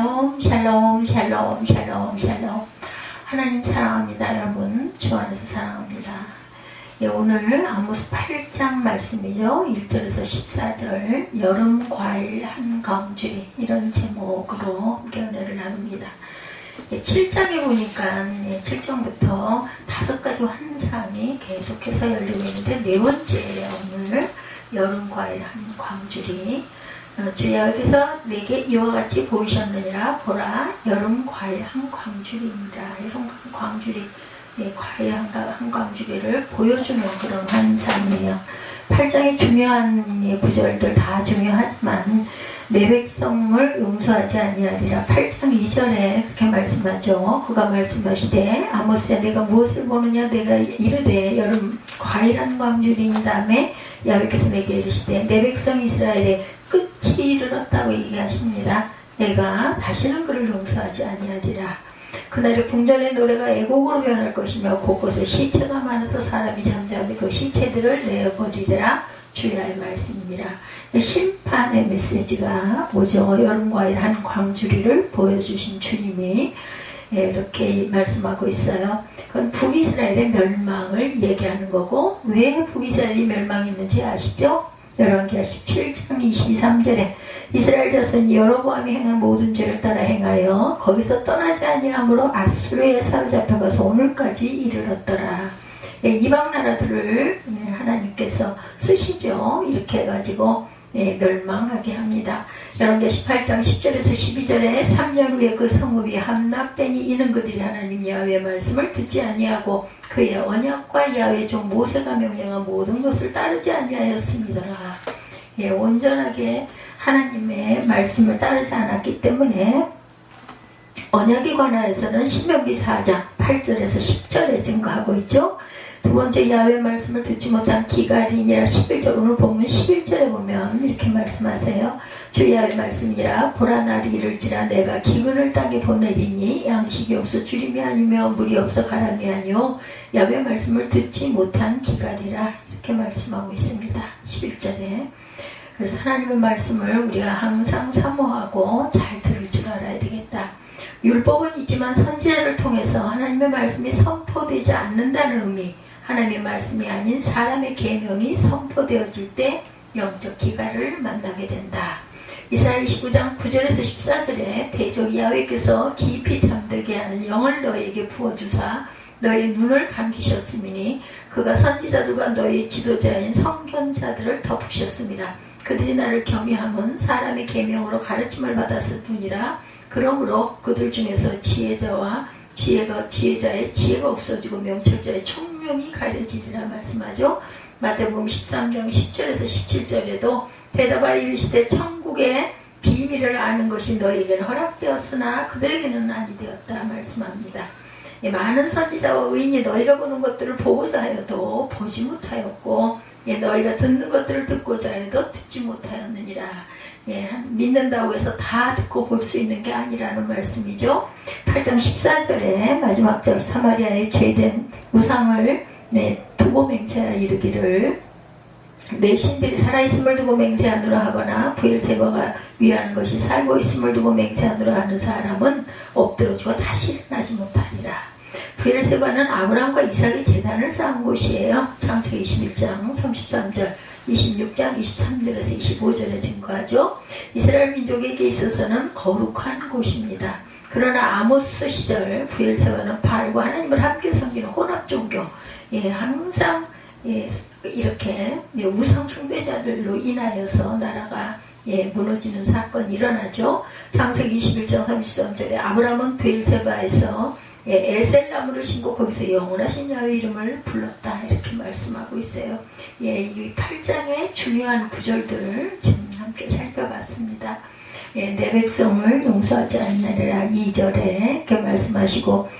샬롬 샬롬 샬롬 샬롬 샬롬. 하나님 사랑합니다. 여러분 주 안에서 사랑합니다. 예, 오늘 아모스 8장 말씀이죠. 1절에서 14절 여름 과일 한 광주리 이런 제목으로 함께 은혜를 나눕니다. 7장에 보니까 7장부터 5가지 환상이 계속해서 열리고 있는데 네 번째예요. 오늘 여름 과일 한 광주리. 주여께서 내게 이와 같이 보이셨느니라. 보라, 여름 과일 한 광주리입니다. 이런 광주리, 과일 한 광주리를 보여주는 그런 환상이에요. 8장의 중요한 구절들 다 중요하지만 내 백성을 용서하지 아니하리라. 8장 2절에 그렇게 말씀하죠. 그가 말씀하시되 아모스야 내가 무엇을 보느냐. 내가 이르되 여름 과일 한 광주리인 다음에 야훼께서 내게 이르시되 내 백성 이스라엘의 끝이 이르렀다고 얘기하십니다. 내가 다시는 그를 용서하지 아니하리라. 그날의 궁전의 노래가 애곡으로 변할 것이며 곳곳에 시체가 많아서 사람이 잠잠히 그 시체들을 내어버리리라. 주야의 말씀이니라. 심판의 메시지가 오죠. 여름과일 한 광주리를 보여주신 주님이 이렇게 말씀하고 있어요. 그건 북이스라엘의 멸망을 얘기하는 거고, 왜 북이스라엘이 멸망했는지 아시죠? 열왕기하 17장 23절에 이스라엘 자손이 여로보암이 행한 모든 죄를 따라 행하여 거기서 떠나지 아니함으로 아수르에 사로잡혀가서 오늘까지 이르렀더라. 이방 나라들을 하나님께서 쓰시죠. 이렇게 해가지고 멸망하게 합니다. 열왕기하 18장 10절에서 12절에 3년 후에 그 성읍이 함락되니 이는 그들이 하나님 야훼의 말씀을 듣지 아니하고 그의 언약과 야훼의 종 모세가 명령한 모든 것을 따르지 아니하였습니다. 온전하게 하나님의 말씀을 따르지 않았기 때문에 언약에 관하여서는 신명기 4장 8절에서 10절에 증거하고 있죠. 두 번째 야훼의 말씀을 듣지 못한 기갈이니라. 11절 오늘 보면 11절에 보면 이렇게 말씀하세요. 주 야훼의 말씀이라. 보라 날이 이를지라 내가 기근을 땅에 보내리니 양식이 없어 주림이 아니며 물이 없어 가람이 아니오 야훼의 말씀을 듣지 못한 기갈이라. 이렇게 말씀하고 있습니다. 11절에. 그래서 하나님의 말씀을 우리가 항상 사모하고 잘 들을 줄 알아야 되겠다. 율법은 있지만 선지자를 통해서 하나님의 말씀이 선포되지 않는다는 의미, 하나님의 말씀이 아닌 사람의 계명이 선포되어질 때 영적 기갈을 만나게 된다. 이사야 29장 9절에서 14절에 대적 야훼께서 깊이 잠들게 하는 영을 너희에게 부어주사 너희 눈을 감기셨음이니 그가 선지자들과 너희 지도자인 선견자들을 덮으셨습니다. 그들이 나를 겸유함은 사람의 계명으로 가르침을 받았을 뿐이라. 그러므로 그들 중에서 지혜자의 지혜가 없어지고 명철자의 총명이 가려지리라 말씀하죠. 마태복음 13장 10절에서 17절에도 대답하여 이르시되 천국의 비밀을 아는 것이 너희에게는 허락되었으나 그들에게는 아니 되었다 말씀합니다. 많은 선지자와 의인이 너희가 보는 것들을 보고자 하여도 보지 못하였고 너희가 듣는 것들을 듣고자 해도 듣지 못하였느니라. 믿는다고 해서 다 듣고 볼 수 있는 게 아니라는 말씀이죠. 8장 14절에 마지막 절 사마리아의 죄된 우상을 두고 맹세하여 이르기를 내 신들이 살아있음을 두고 맹세하노라 하거나 브엘세바가 위하는 것이 살고 있음을 두고 맹세하노라 하는 사람은 엎드러지고 다시 일어나지 못하리라. 브엘세바는 아브라함과 이삭이 제단을 쌓은 곳이에요. 창세기 21장 33절 26장 23절에서 25절에 증거하죠. 이스라엘 민족에게 있어서는 거룩한 곳입니다. 그러나 아모스 시절 브엘세바는 바알과 하나님을 함께 섬기는 혼합 종교, 항상 이렇게 우상 숭배자들로 인하여서 나라가 무너지는 사건이 일어나죠. 창세기 21장 33절에 아브라함은 브엘세바에서 에셀나무를 심고 거기서 영원하신 야훼 이름을 불렀다 이렇게 말씀하고 있어요. 이 8장의 중요한 구절들을 함께 살펴봤습니다. 내 백성을 용서하지 않느니라 2절에 이렇게 말씀하시고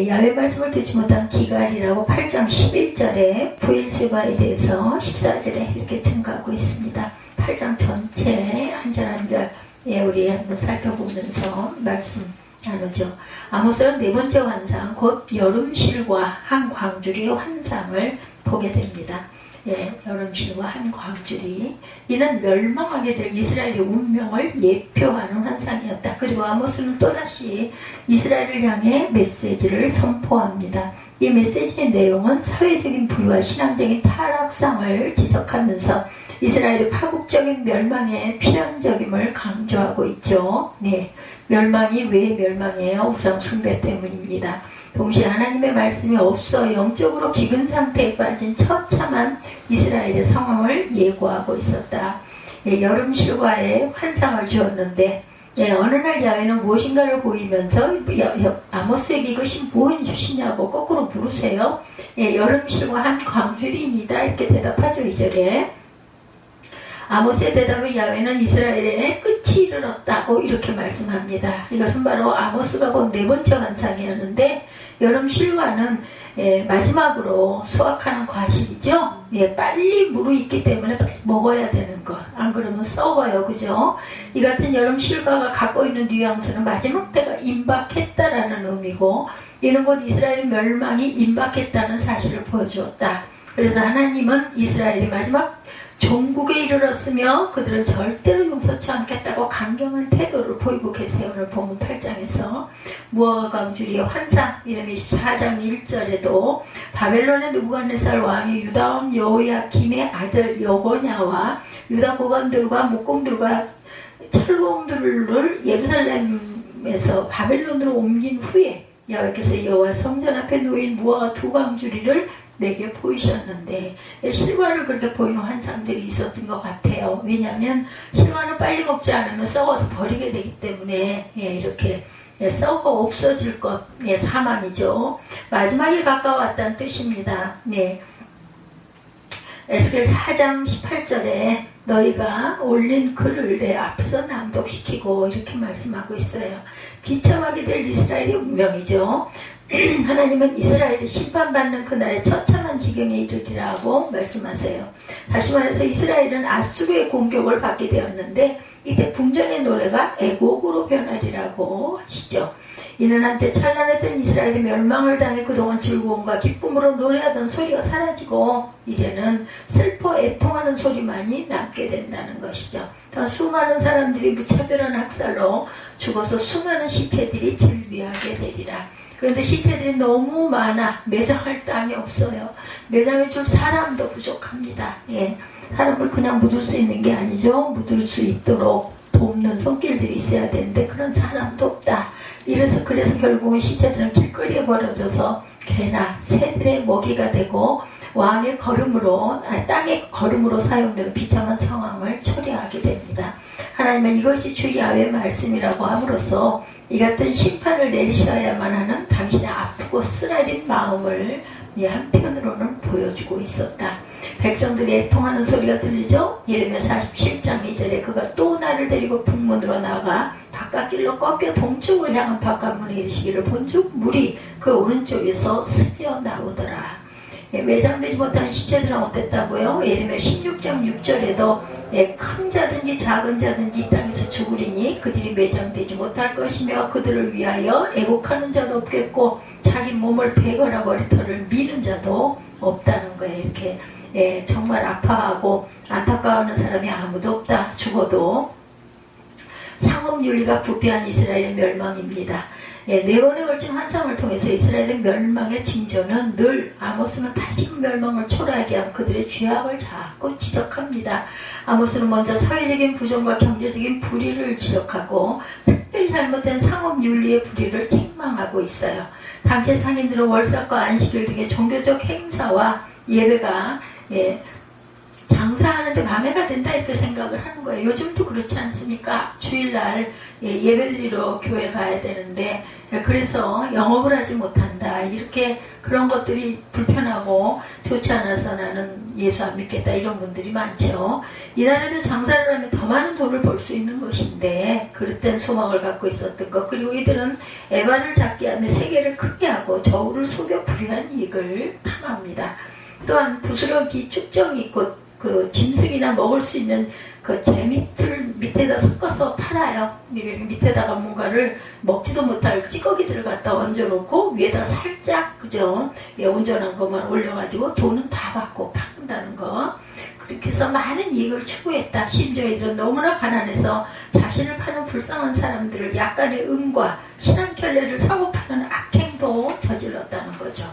야훼 말씀을 듣지 못한 기갈이라고 8장 11절에 브엘세바에 대해서 14절에 이렇게 증거하고 있습니다. 8장 전체 한 절 한 절 우리 한번 살펴보면서 말씀 나누죠. 아모스는 네 번째 환상, 곧 여름실과 한 광주리의 환상을 보게 됩니다. 여름실과 한 광줄이 이는 멸망하게 될 이스라엘의 운명을 예표하는 환상이었다. 그리고 아모스는 또다시 이스라엘을 향해 메시지를 선포합니다. 이 메시지의 내용은 사회적인 불과 신앙적인 타락상을 지적하면서 이스라엘의 파국적인 멸망의 필연적임을 강조하고 있죠. 멸망이 왜 멸망이에요? 우상 숭배 때문입니다. 동시에 하나님의 말씀이 없어 영적으로 기근 상태에 빠진 처참한 이스라엘의 상황을 예고하고 있었다. 여름실과의 환상을 주었는데 어느 날 야훼는 무엇인가를 보이면서 아모스에게 이것이 무엇이냐고 거꾸로 물으세요. 여름실과 한 광줄이입니다. 이렇게 대답하죠. 2절에 아모스의 대답에 야훼는 이스라엘의 끝이 이르렀다고 이렇게 말씀합니다. 이것은 바로 아모스가 본 네 번째 환상이었는데 여름실과는 마지막으로 수확하는 과실이죠. 빨리 무르익기 때문에 빨리 먹어야 되는 것. 안 그러면 썩어요. 그죠? 이 같은 여름실과가 갖고 있는 뉘앙스는 마지막 때가 임박했다라는 의미고 이는 곧 이스라엘의 멸망이 임박했다는 사실을 보여주었다. 그래서 하나님은 이스라엘이 마지막 종국에 이르렀으며 그들은 절대로 용서치 않겠다고 강경한 태도를 보이고 계세요. 오늘 본문 8장에서 무화과 광줄이의 환상 이름이 4장 1절에도 바벨론의 느부갓네살 왕이 유다 왕 여호야김의 아들 여고냐와 유다 고관들과 목공들과 철공들을 예루살렘에서 바벨론으로 옮긴 후에 여호와께서 여호와 성전 앞에 놓인 무화과 두 광줄이를 내게 보이셨는데 실과를 그렇게 보이는 환상들이 있었던 것 같아요. 왜냐하면 실과는 빨리 먹지 않으면 썩어서 버리게 되기 때문에 이렇게 썩어 없어질 것, 사망이죠. 마지막에 가까웠다는 뜻입니다. 에스겔 4장 18절에 너희가 올린 글을 내 앞에서 낭독시키고 이렇게 말씀하고 있어요. 비참하게 될 이스라엘의 운명이죠. 하나님은 이스라엘이 심판받는 그날의 처참한 지경에 이르리라고 말씀하세요. 다시 말해서 이스라엘은 아수르의 공격을 받게 되었는데 이때 궁전의 노래가 애곡으로 변하리라고 하시죠. 이는 한때 찬란했던 이스라엘이 멸망을 당해 그동안 즐거움과 기쁨으로 노래하던 소리가 사라지고 이제는 슬퍼 애통하는 소리만이 남게 된다는 것이죠. 더 수많은 사람들이 무차별한 학살로 죽어서 수많은 시체들이 즐비하게 되리라. 그런데 시체들이 너무 많아 매장할 땅이 없어요. 매장해 줄 사람도 부족합니다. 사람을 그냥 묻을 수 있는 게 아니죠. 묻을 수 있도록 돕는 손길들이 있어야 되는데 그런 사람도 없다. 그래서 결국은 시체들은 길거리에 버려져서 개나 새들의 먹이가 되고 왕의 걸음으로 땅의 걸음으로 사용되는 비참한 상황을 초래하게 됩니다. 하나님은 이것이 주 야훼의 말씀이라고 함으로써 이 같은 심판을 내리셔야만 하는 당신의 아프고 쓰라린 마음을 한편으로는 보여주고 있었다. 백성들이 애통하는 소리가 들리죠. 예레미야 47장 2절에 그가 또 나를 데리고 북문으로 나가 바깥길로 꺾여 동쪽을 향한 바깥문에 이르시기를 본즉 물이 그 오른쪽에서 스며 나오더라. 매장되지 못하는 시체들은 어땠다고요? 예레미야 16장 6절에도 큰 자든지 작은 자든지 이 땅에서 죽으리니 그들이 매장되지 못할 것이며 그들을 위하여 애곡하는 자도 없겠고 자기 몸을 베거나 머리털을 미는 자도 없다는 거예요. 이렇게 정말 아파하고 안타까워하는 사람이 아무도 없다. 죽어도 상업윤리가 부패한 이스라엘의 멸망입니다. 네 번에 걸친 환상을 통해서 이스라엘의 멸망의 징조는 늘 아모스는 다시금 멸망을 초래하게 한 그들의 죄악을 자꾸 지적합니다. 아모스는 먼저 사회적인 부정과 경제적인 불의를 지적하고 특별히 잘못된 상업윤리의 불의를 책망하고 있어요. 당시 상인들은 월삭과 안식일 등의 종교적 행사와 예배가 장사하는데 방해가 된다 이렇게 생각을 하는 거예요. 요즘도 그렇지 않습니까? 주일날 예배드리러 교회 가야 되는데 그래서 영업을 하지 못한다. 이렇게 그런 것들이 불편하고 좋지 않아서 나는 예수 안 믿겠다 이런 분들이 많죠. 이날에도 장사를 하면 더 많은 돈을 벌 수 있는 것인데 그릇된 소망을 갖고 있었던 것. 그리고 이들은 에바를 작게 하며 세계를 크게 하고 저울을 속여 불의한 이익을 탐합니다. 또한 부스러기 축정이 곧 그 짐승이나 먹을 수 있는 그 재미틀 밑에다 섞어서 팔아요. 밑에다가 뭔가를 먹지도 못할 찌꺼기들을 갖다 얹어놓고 위에다 살짝 그죠? 온전한 것만 올려가지고 돈은 다 받고 판다는 거. 그렇게 해서 많은 이익을 추구했다. 심지어 이들은 너무나 가난해서 자신을 파는 불쌍한 사람들을 약간의 음과 신앙결례를 사고 파는 악행도 저질렀다는 거죠.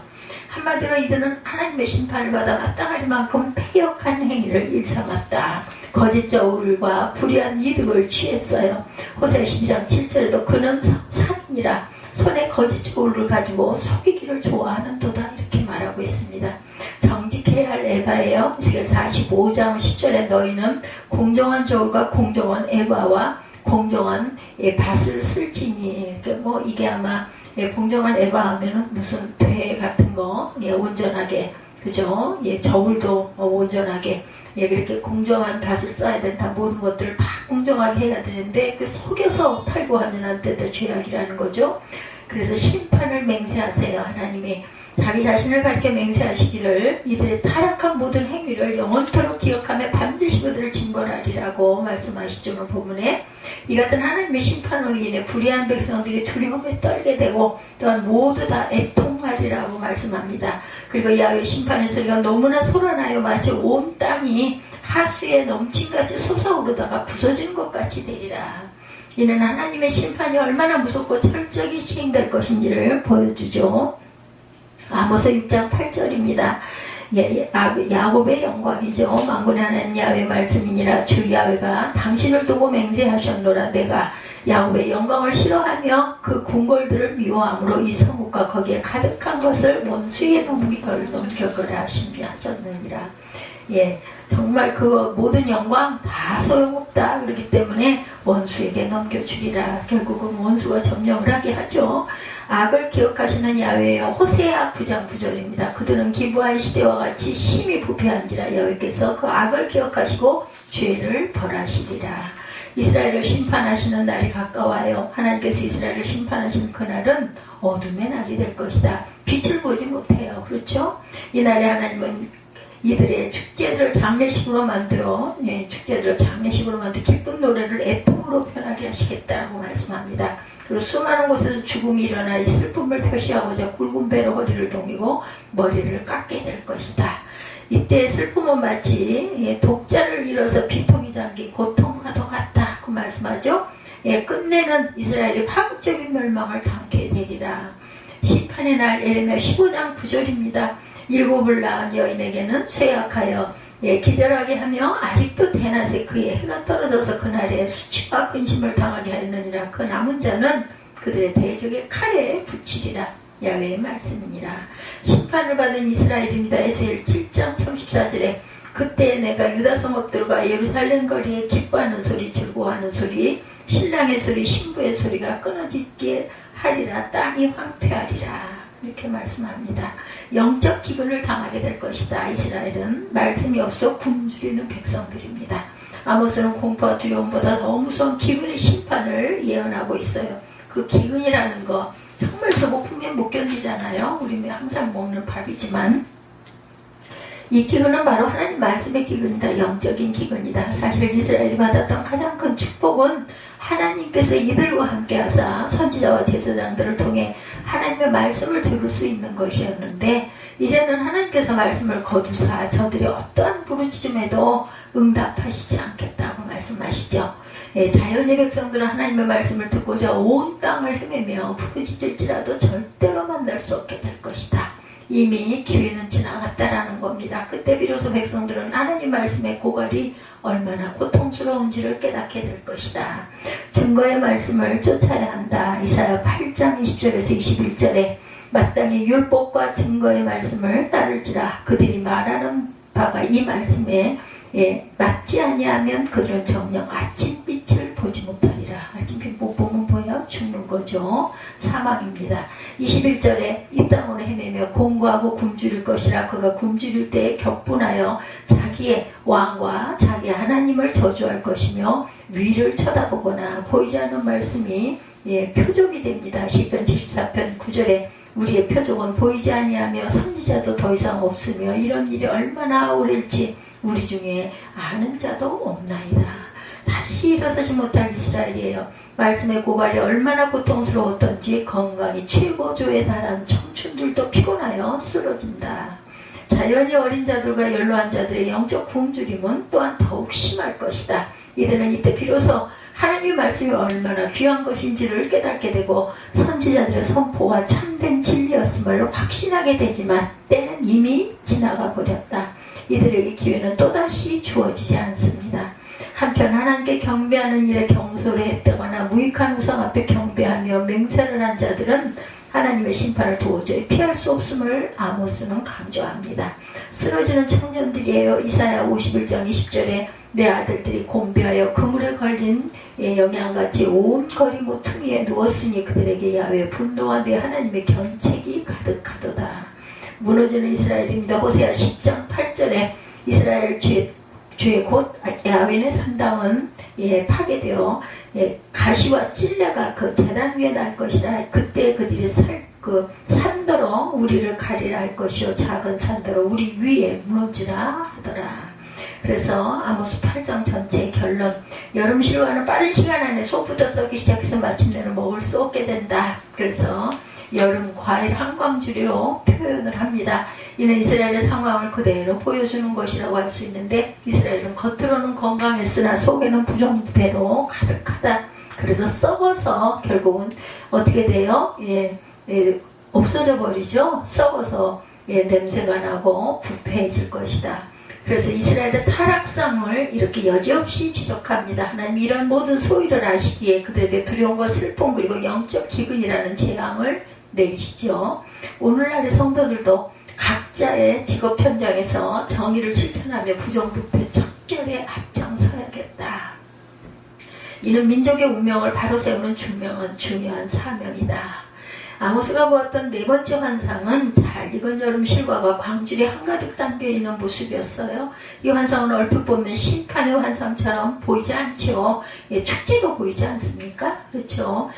한마디로 이들은 하나님의 심판을 받아 마땅하리만큼 패역한 행위를 일삼았다. 거짓 저울과 불의한 이득을 취했어요. 호세 12장 7절에도 그는 살인이라 손에 거짓 저울을 가지고 속이기를 좋아하는 도다 이렇게 말하고 있습니다. 정직해야 할 에바예요. 이스라엘 45장 10절에 너희는 공정한 저울과 공정한 에바와 공정한 밭을 쓸지니 이게 아마 공정한 에바 하면은 무슨 대 같은 거 온전하게 그죠? 저울도 온전하게 그렇게 공정한 밭을 써야 된다. 모든 것들을 다 공정하게 해야 되는데 그 속여서 팔고 하는 한테도 죄악이라는 거죠. 그래서 심판을 맹세하세요. 하나님이 자기 자신을 가리켜 맹세하시기를 이들의 타락한 모든 행위를 영원토록 기억하며 반드시 그들을 징벌하리라고 말씀하시죠. 오늘 본문에 이 같은 하나님의 심판으로 인해 불의한 백성들이 두려움에 떨게 되고 또한 모두 다 애통하리라고 말씀합니다. 그리고 야훼 심판의 소리가 너무나 솟아나요. 마치 온 땅이 하수에 넘친같이 솟아오르다가 부서지는 것 같이 되리라. 이는 하나님의 심판이 얼마나 무섭고 철저히 시행될 것인지를 보여주죠. 아모스 6장 8절입니다. 야곱의 영광이죠. 만군의 하나님 야훼의 말씀이니라. 주 야훼가 당신을 두고 맹세하셨노라. 내가 야곱의 영광을 싫어하며 그 궁궐들을 미워함으로 이 성읍과 거기에 가득한 것을 원수에게 넘겨거라 하셨느니라. 정말 그 모든 영광 다 소용없다. 그렇기 때문에 원수에게 넘겨주리라. 결국은 원수가 점령을 하게 하죠. 악을 기억하시는 야훼여. 호세아 9장 9절입니다. 그들은 기브아의 시대와 같이 심히 부패한지라. 야훼께서 그 악을 기억하시고 죄를 벌하시리라. 이스라엘을 심판하시는 날이 가까워요. 하나님께서 이스라엘을 심판하시는 그날은 어둠의 날이 될 것이다. 빛을 보지 못해요. 그렇죠? 이 날에 하나님은 이들의 축제들을 장례식으로 만들어 축제들을 장례식으로 만들어 기쁜 노래를 애통으로 표현하게 하시겠다고 말씀합니다. 그리고 수많은 곳에서 죽음이 일어나 이 슬픔을 표시하고자 굵은 배로 허리를 동이고 머리를 깎게 될 것이다. 이때의 슬픔은 마치 독자를 잃어서 비통이 잠긴 고통과도 같다. 그 말씀하죠. 끝내는 이스라엘이 파국적인 멸망을 당하게 되리라. 심판의 날 예레미야 15장 9절입니다. 일곱을 낳은 여인에게는 쇠약하여 기절하게 하며 아직도 대낮에 그의 해가 떨어져서 그날에 수치와 근심을 당하게 하였느니라. 그 남은 자는 그들의 대적의 칼에 붙이리라. 야훼의 말씀이니라. 심판을 받은 이스라엘입니다. 에스겔 7장 34절에 그때 내가 유다 성읍들과 예루살렘 거리에 기뻐하는 소리, 즐거워하는 소리, 신랑의 소리, 신부의 소리가 끊어지게 하리라. 땅이 황폐하리라. 이렇게 말씀합니다. 영적 기근을 당하게 될 것이다. 이스라엘은 말씀이 없어 굶주리는 백성들입니다. 아모스는 공포와 두려움보다 더 무서운 기근의 심판을 예언하고 있어요. 그 기근이라는 거 정말 배고프면 못 견디잖아요. 우리 항상 먹는 밥이지만 이 기근은 바로 하나님 말씀의 기근이다. 영적인 기근이다. 사실 이스라엘이 받았던 가장 큰 축복은 하나님께서 이들과 함께 하사 선지자와 제사장들을 통해 하나님의 말씀을 들을 수 있는 것이었는데 이제는 하나님께서 말씀을 거두사 저들이 어떠한 부르짖음에도 응답하시지 않겠다고 말씀하시죠. 자연의 백성들은 하나님의 말씀을 듣고자 온 땅을 헤매며 부르짖을지라도 절대로 만날 수 없게 될 것이다. 이미 기회는 지나갔다라는 겁니다. 그때 비로소 백성들은 하나님 말씀의 고갈이 얼마나 고통스러운지를 깨닫게 될 것이다. 증거의 말씀을 쫓아야 한다. 이사야 8장 20절에서 21절에 마땅히 율법과 증거의 말씀을 따를지라. 그들이 말하는 바가 이 말씀에 맞지 아니하면 그들은 정녕 아침빛을 보지 못하리라. 아침빛 못 보면 뭐야? 죽는 거죠. 사망입니다. 21절에 이 땅으로 헤매며 공고하고 굶주릴 것이라. 그가 굶주릴 때에 격분하여 자기의 왕과 자기 하나님을 저주할 것이며 위를 쳐다보거나 보이지 않는 말씀이 표적이 됩니다. 시편 74편 9절에 우리의 표적은 보이지 아니하며 선지자도 더 이상 없으며 이런 일이 얼마나 오래일지 우리 중에 아는 자도 없나이다. 다시 일어서지 못할 이스라엘이에요. 말씀의 고발이 얼마나 고통스러웠던지 건강이 최고조에 달한 청춘들도 피곤하여 쓰러진다. 자연히 어린 자들과 연로한 자들의 영적 굶주림은 또한 더욱 심할 것이다. 이들은 이때 비로소 하나님의 말씀이 얼마나 귀한 것인지를 깨닫게 되고 선지자들의 선포가 참된 진리였음을 확신하게 되지만 때는 이미 지나가 버렸다. 이들에게 기회는 또다시 주어지지 않습니다. 한편 하나님께 경배하는 일에 경솔했다거나 무익한 우상 앞에 경배하며 맹세를 한 자들은 하나님의 심판을 도저히 피할 수 없음을 아모스는 강조합니다. 쓰러지는 청년들이에요. 이사야 51장 20절에 내 아들들이 곤비하여 그물에 걸린 영양같이 온 거리 모퉁이에 누웠으니 그들에게 야훼의 분노와 내 하나님의 견책이 가득하도다. 무너지는 이스라엘입니다. 호세아 10장 8절에 이스라엘 주의 곧 야훼의 산당은 파괴되어 가시와 찔레가 그 제단 위에 날 것이라. 그때 그들이 산더러 우리를 가리라 할 것이요 작은 산더러 우리 위에 무너지라 하더라. 그래서 아모스 8장 전체의 결론, 여름 실과는 빠른 시간 안에 속부터 썩기 시작해서 마침내는 먹을 수 없게 된다. 그래서 여름 과일 한광주리로 표현을 합니다. 이는 이스라엘의 상황을 그대로 보여주는 것이라고 할 수 있는데 이스라엘은 겉으로는 건강했으나 속에는 부정부패로 가득하다. 그래서 썩어서 결국은 어떻게 돼요? 없어져 버리죠. 썩어서 냄새가 나고 부패해질 것이다. 그래서 이스라엘의 타락상을 이렇게 여지없이 지적합니다. 하나님 이런 모든 소위를 아시기에 그들에게 두려움과 슬픔 그리고 영적 기근이라는 재앙을 내리시죠. 오늘날의 성도들도 각자의 직업 현장에서 정의를 실천하며 부정부패 척결에 앞장서야겠다. 이는 민족의 운명을 바로 세우는 중요한 사명이다. 아모스가 보았던 네 번째 환상은 잘 익은 여름 실과가 광줄이 한가득 담겨있는 모습이었어요. 이 환상은 얼핏 보면 심판의 환상처럼 보이지 않죠. 축제로 보이지 않습니까? 그렇죠.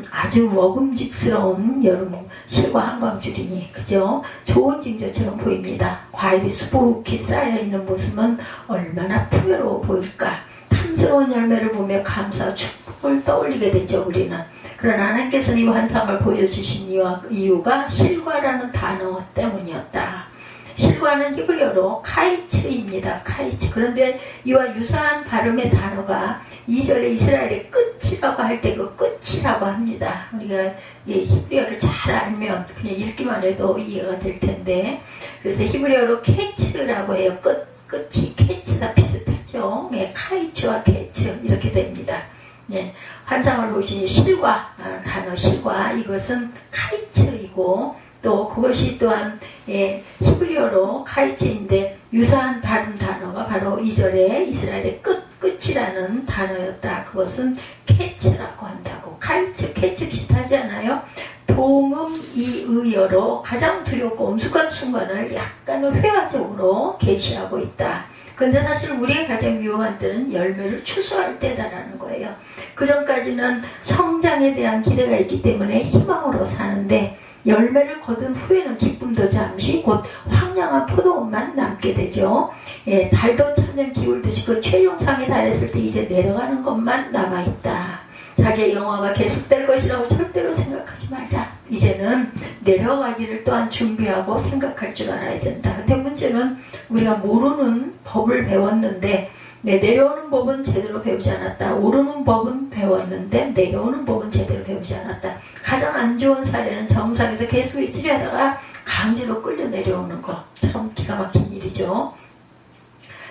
아주 먹음직스러운 여름 실과 한광줄이니 그죠? 좋은 징조처럼 보입니다. 과일이 수북히 쌓여있는 모습은 얼마나 풍요로워 보일까. 탐스러운 열매를 보며 감사와 축복을 떠올리게 되죠. 우리는. 그러나 하나님께서는 이 환상을 보여주신 이유가 실과라는 단어 때문이었다. 실과는 히브리어로 카이츠입니다. 카이츠. 그런데 이와 유사한 발음의 단어가 2절에 이스라엘의 끝이라고 할 때 그 끝이라고 합니다. 우리가 히브리어를 잘 알면 그냥 읽기만 해도 이해가 될 텐데 그래서 히브리어로 캐츠라고 해요. 끝이 캐츠가 비슷하죠. 카이츠와 캐츠 이렇게 됩니다. 환상을 보신 실과, 단어 실과, 이것은 카이츠이고, 또 그것이 또한 히브리어로 카이츠인데, 유사한 발음 단어가 바로 2절에 이스라엘의 끝이라는 단어였다. 그것은 캐츠라고 한다고. 카이츠, 캐츠 비슷하지 않아요? 동음이의어로 가장 두렵고 엄숙한 순간을 약간은 회화적으로 계시하고 있다. 근데 사실 우리의 가장 위험한 때는 열매를 추수할 때다라는 거예요. 그 전까지는 성장에 대한 기대가 있기 때문에 희망으로 사는데 열매를 거둔 후에는 기쁨도 잠시 곧 황량한 포도원만 남게 되죠. 달도 천년 기울듯이 그 최정상에 달했을 때 이제 내려가는 것만 남아있다. 자기의 영화가 계속될 것이라고 절대로 생각하지 말자. 이제는 내려가기를 또한 준비하고 생각할 줄 알아야 된다. 근데 문제는 우리가 모르는 법을 배웠는데 내려오는 법은 제대로 배우지 않았다. 오르는 법은 배웠는데 내려오는 법은 제대로 배우지 않았다. 가장 안 좋은 사례는 정상에서 계속 있으려 하다가 강제로 끌려 내려오는 것. 참 기가 막힌 일이죠.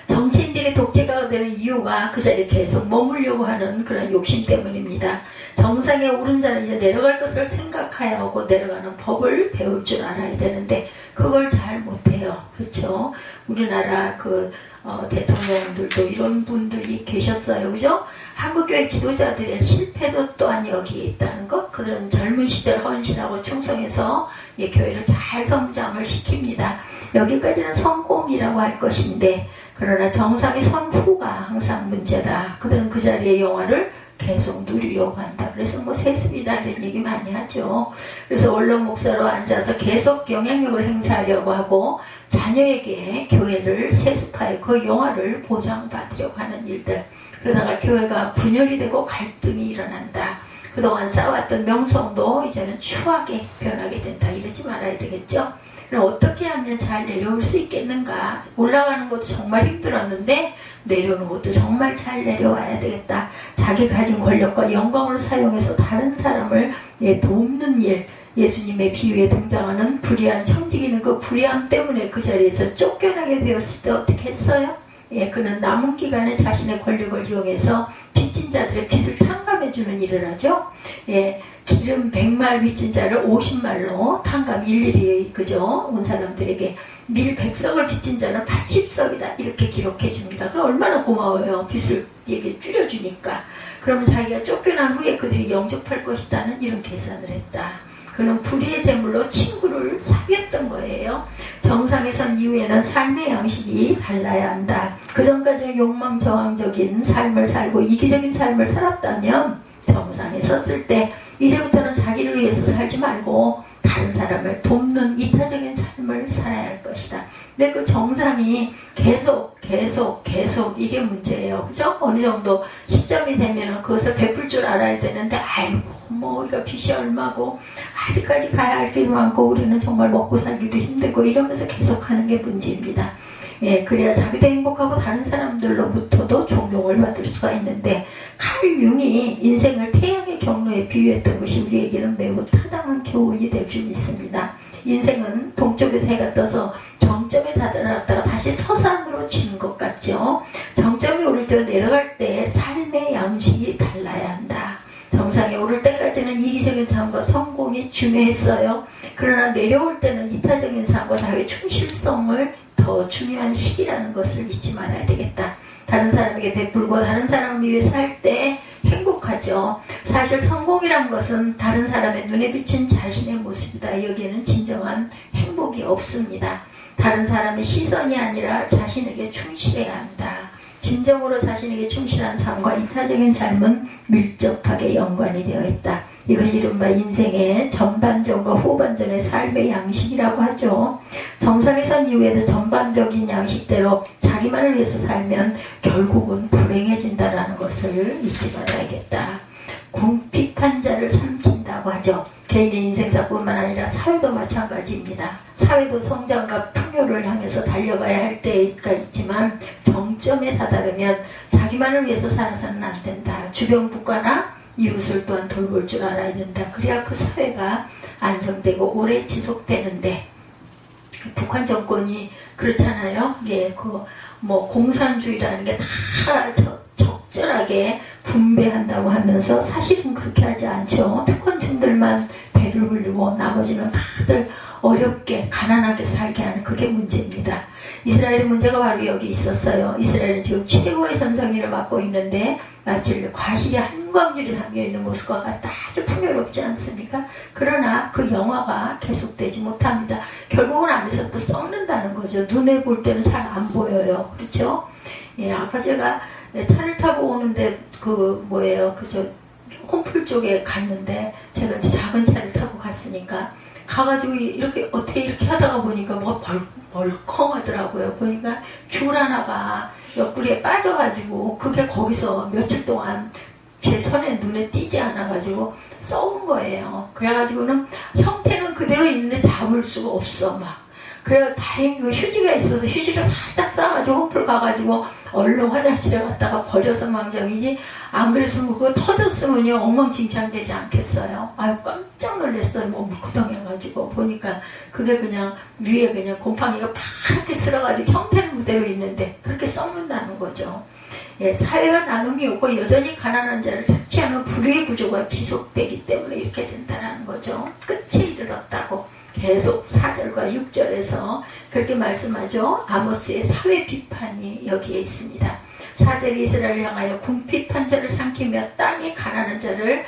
정치인들이 독재가가 되는 이유가 그 자리에 계속 머물려고 하는 그런 욕심 때문입니다. 정상에 오른 자는 이제 내려갈 것을 생각해야 하고 내려가는 법을 배울 줄 알아야 되는데 그걸 잘 못해요. 그렇죠? 우리나라 대통령들도 이런 분들이 계셨어요. 그죠? 한국교회 지도자들의 실패도 또한 여기에 있다는 것. 그들은 젊은 시절 헌신하고 충성해서 교회를 잘 성장을 시킵니다. 여기까지는 성공이라고 할 것인데 그러나 정상이 선 후가 항상 문제다. 그들은 그 자리의 영화를 계속 누리려고 한다. 그래서 뭐 세습이다 이런 얘기 많이 하죠. 그래서 원로 목사로 앉아서 계속 영향력을 행사하려고 하고 자녀에게 교회를 세습하여 그 영화를 보장받으려고 하는 일들. 그러다가 교회가 분열이 되고 갈등이 일어난다. 그동안 쌓아왔던 명성도 이제는 추하게 변하게 된다. 이러지 말아야 되겠죠. 그럼 어떻게 하면 잘 내려올 수 있겠는가? 올라가는 것도 정말 힘들었는데 내려오는 것도 정말 잘 내려와야 되겠다. 자기 가진 권력과 영광을 사용해서 다른 사람을 돕는 일. 예수님의 비유에 등장하는 불의한 청지기는 그 불의함 때문에 그 자리에서 쫓겨나게 되었을 때 어떻게 했어요? 그는 남은 기간에 자신의 권력을 이용해서 빚진 자들의 빚을 탕감해주는 일을 하죠. 기름 100말 빚진 자를 50말로 탕감 일일이 그죠? 온 사람들에게 밀 100석을 빚진 자는 80석이다 이렇게 기록해 줍니다. 그럼 얼마나 고마워요. 빚을 이렇게 줄여주니까. 그러면 자기가 쫓겨난 후에 그들이 영접할 것이다는 이런 계산을 했다. 그는 불의의 제물로 친구를 사귀었던 거예요. 정상에 선 이후에는 삶의 양식이 달라야 한다. 그 전까지는 욕망저항적인 삶을 살고 이기적인 삶을 살았다면 정상에 섰을 때 이제부터는 자기를 위해서 살지 말고 다른 사람을 돕는 이타적인 삶을 살아야 할 것이다. 근데 그 정상이 계속 이게 문제예요. 그죠? 어느 정도 시점이 되면은 그것을 베풀 줄 알아야 되는데 아이고 뭐 우리가 빚이 얼마고 아직까지 가야 할 길이 많고 우리는 정말 먹고 살기도 힘들고 이러면서 계속 하는 게 문제입니다. 그래야 자기도 행복하고 다른 사람들로부터도 존경을 받을 수가 있는데 칼 융이 인생을 태양의 경로에 비유했던 것이 우리에게는 매우 타당한 교훈이 될 줄 믿습니다. 인생은 동쪽에서 해가 떠서 정점에 다다랐다가 다시 서산으로 지는 것 같죠. 정점이 오를 때와 내려갈 때 삶의 양식이 달라야 한다. 정상에 오를 때까지는 이기적인 삶과 성공이 중요했어요. 그러나 내려올 때는 이타적인 삶과 자기의 충실성을 더 중요한 시기라는 것을 잊지 말아야 되겠다. 다른 사람에게 베풀고 다른 사람을 위해 살 때 행복하죠. 사실 성공이란 것은 다른 사람의 눈에 비친 자신의 모습이다. 여기에는 진정한 행복이 없습니다. 다른 사람의 시선이 아니라 자신에게 충실해야 한다. 진정으로 자신에게 충실한 삶과 이타적인 삶은 밀접하게 연관이 되어 있다. 이걸 이른바 인생의 전반전과 후반전의 삶의 양식이라고 하죠. 정상에 선 이후에도 전반적인 양식대로 자기만을 위해서 살면 결국은 불행해진다는 것을 잊지 말아야겠다. 궁핍한 자를 삼킨다고 하죠. 개인의 인생사뿐만 아니라 사회도 마찬가지입니다. 사회도 성장과 풍요를 향해서 달려가야 할 때가 있지만 정점에 다다르면 자기만을 위해서 살아서는 안 된다. 주변 국가나 이웃을 또한 돌볼 줄 알아야 된다. 그래야 그 사회가 안정되고 오래 지속되는데 북한 정권이 그렇잖아요. 공산주의라는 게 다 적절하게 분배한다고 하면서 사실은 그렇게 하지 않죠. 특권층들만 배를 불리고 나머지는 다들 어렵게 가난하게 살게 하는 그게 문제입니다. 이스라엘의 문제가 바로 여기 있었어요. 이스라엘은 지금 최고의 전성기를 맡고 있는데 마치 과실이 한 광줄이 담겨있는 모습과 같아 아주 풍요롭지 않습니까? 그러나 그 영화가 계속되지 못합니다. 결국은 안에서 또 썩는다는 거죠. 눈에 볼 때는 잘 안 보여요. 그렇죠? 아까 제가 차를 타고 오는데 홈플 쪽에 갔는데 제가 이제 작은 차를 타고 갔으니까 가가지고 어떻게 이렇게 하다가 보니까 뭐가 벌컹하더라고요. 보니까 귤 하나가 옆구리에 빠져가지고 그게 거기서 며칠 동안 제 눈에 띄지 않아가지고 썩은 거예요. 그래가지고는 형태는 그대로 있는데 잡을 수가 없어 막. 그래 다행히 그 휴지가 있어서 휴지를 살짝 싸가지고 홈플 가가지고 얼른 화장실에 갔다가 버려서 망정이지 안 그랬으면 그거 터졌으면요 엉망진창 되지 않겠어요. 아유 깜짝 놀랐어요. 물크덩해가지고 보니까 그게 그냥 위에 그냥 곰팡이가 파랗게 쓸어가지고 형태는 그대로 있는데 그렇게 썩는다는 거죠. 사회가 나눔이 없고 여전히 가난한 자를 착취하는 불의의 구조가 지속되기 때문에 이렇게 된다는 거죠. 끝에 이르렀다고 계속 4절과 6절에서 그렇게 말씀하죠. 아모스의 사회 비판이 여기에 있습니다. 4절이 이스라엘을 향하여 궁핍한 자를 삼키며 땅에 가난한 자를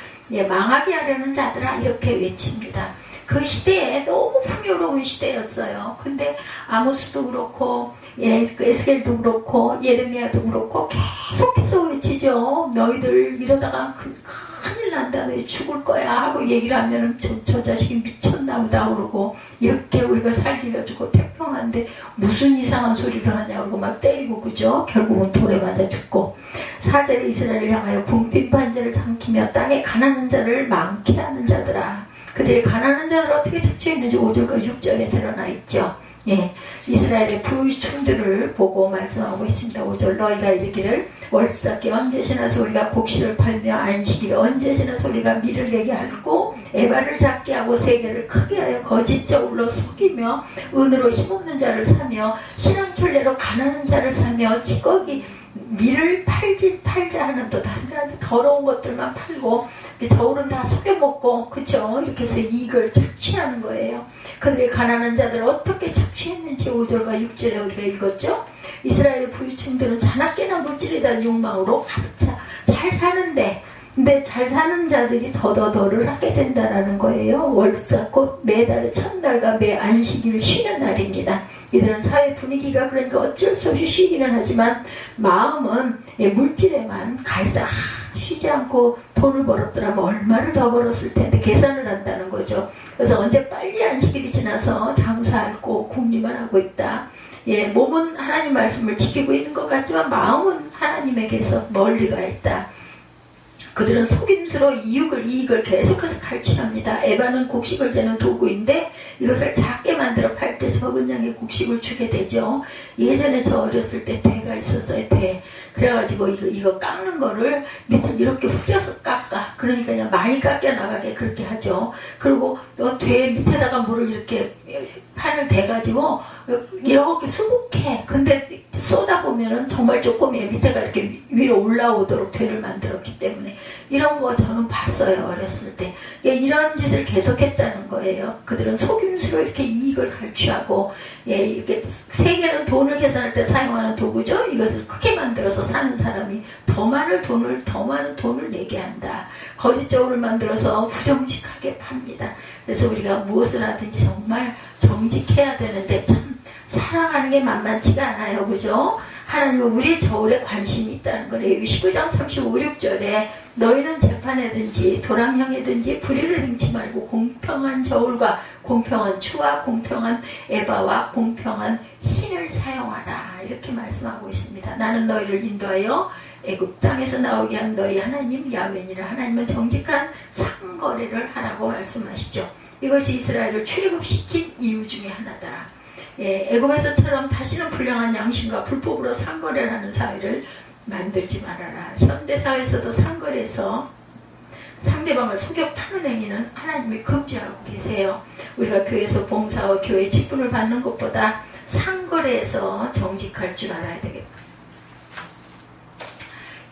망하게 하려는 자들아 이렇게 외칩니다. 그 시대에 너무 풍요로운 시대였어요. 근데 아모스도 그렇고 예, 그 에스겔도 그렇고 예레미야도 그렇고 계속해서 외치죠. 너희들 이러다가 큰일 난다. 너희 죽을 거야 하고 얘기를 하면은 저 자식이 미쳤나 보다 그러고, 이렇게 우리가 살기가 좋고 태평한데 무슨 이상한 소리를 하냐고 그러고 막 때리고, 그죠? 결국은 돌에 맞아 죽고. 4절에 이스라엘을 향하여 궁핍 반제를 삼키며 땅에 가난한 자를 많게 하는 자들아. 그들이 가난한 자들을 어떻게 착취했는지 5절과 6절에 드러나 있죠. 예, 이스라엘의 부유층들을 보고 말씀하고 있습니다. 5절, 너희가 이르기를 월삭이 언제 지나서 우리가 곡식을 팔며 안식일이 언제 지나서 우리가 밀을 내게 하고 에바를 작게 하고 세계를 크게 하여 거짓적으로 속이며 은으로 힘없는 자를 사며 신앙켤레로 가난한 자를 사며 찌꺼기 밀을 팔자 하는 또 다른 더러운 것들만 팔고 저울은 다 속여먹고, 그쵸? 이렇게 해서 이익을 착취하는 거예요. 그들이 가난한 자들을 어떻게 착취했는지 5절과 6절에 우리가 읽었죠? 이스라엘의 부유층들은 자나깨나 물질이다 욕망으로 가득 차 잘 사는데, 근데 잘 사는 자들이 더더더를 하게 된다라는 거예요. 월삭 곧 매달의 첫날과 매 안식일 쉬는 날입니다. 이들은 사회 분위기가 그러니까 어쩔 수 없이 쉬기는 하지만 마음은 물질에만 갈사 쉬지 않고 돈을 벌었더라면 얼마를 더 벌었을 텐데 계산을 한다는 거죠. 그래서 언제 빨리 안식일이 지나서 장사하고 궁리만 하고 있다. 예, 몸은 하나님 말씀을 지키고 있는 것 같지만 마음은 하나님에게서 멀리 가 있다. 그들은 속임수로 이익을 계속해서 칼취합니다. 에바는 곡식을 재는 도구인데 이것을 작게 만들어 팔 때 적은 양의 곡식을 주게 되죠. 예전에 저 어렸을 때 대가 있었어요. 대. 그래가지고 이거 깎는 거를 밑을 이렇게 후려서 깎아. 그러니까 그냥 많이 깎여 나가게 그렇게 하죠. 그리고 대 밑에다가 물을 이렇게 판을 대가지고 이렇게 수북해. 근데 쏟아보면은 정말 조금이에요. 밑에가 이렇게 위로 올라오도록 대를 만들었기 때문에. 이런 거 저는 봤어요. 어렸을 때. 이런 짓을 계속했다는 거예요. 그들은 속임수로 이렇게 이익을 갈취하고, 예, 이렇게 세계는 돈을 계산할 때 사용하는 도구죠. 이것을 크게 만들어서 사는 사람이 더 많은 돈을 내게 한다. 거짓적으로 만들어서 부정직하게 팝니다. 그래서 우리가 무엇을 하든지 정말 정직해야 되는데 참 살아가는 게 만만치가 않아요. 그죠? 하나님은 우리의 저울에 관심이 있다는 거래요. 19장 35, 6절에 너희는 재판에든지 도랑형이든지 불의를 행치 말고 공평한 저울과 공평한 추와 공평한 에바와 공평한 흰을 사용하라. 이렇게 말씀하고 있습니다. 나는 너희를 인도하여 애굽 땅에서 나오게 한 너희 하나님 야훼니라. 하나님은 정직한 상거래를 하라고 말씀하시죠. 이것이 이스라엘을 출애굽시킨 이유 중에 하나다. 예, 애굽에서처럼 다시는 불량한 양심과 불법으로 상거래를 하는 사회를 만들지 말아라. 현대사회에서도 상거래에서 상대방을 속여 파는 행위는 하나님이 금지하고 계세요. 우리가 교회에서 봉사와 교회 직분을 받는 것보다 상거래에서 정직할 줄 알아야 되겠다.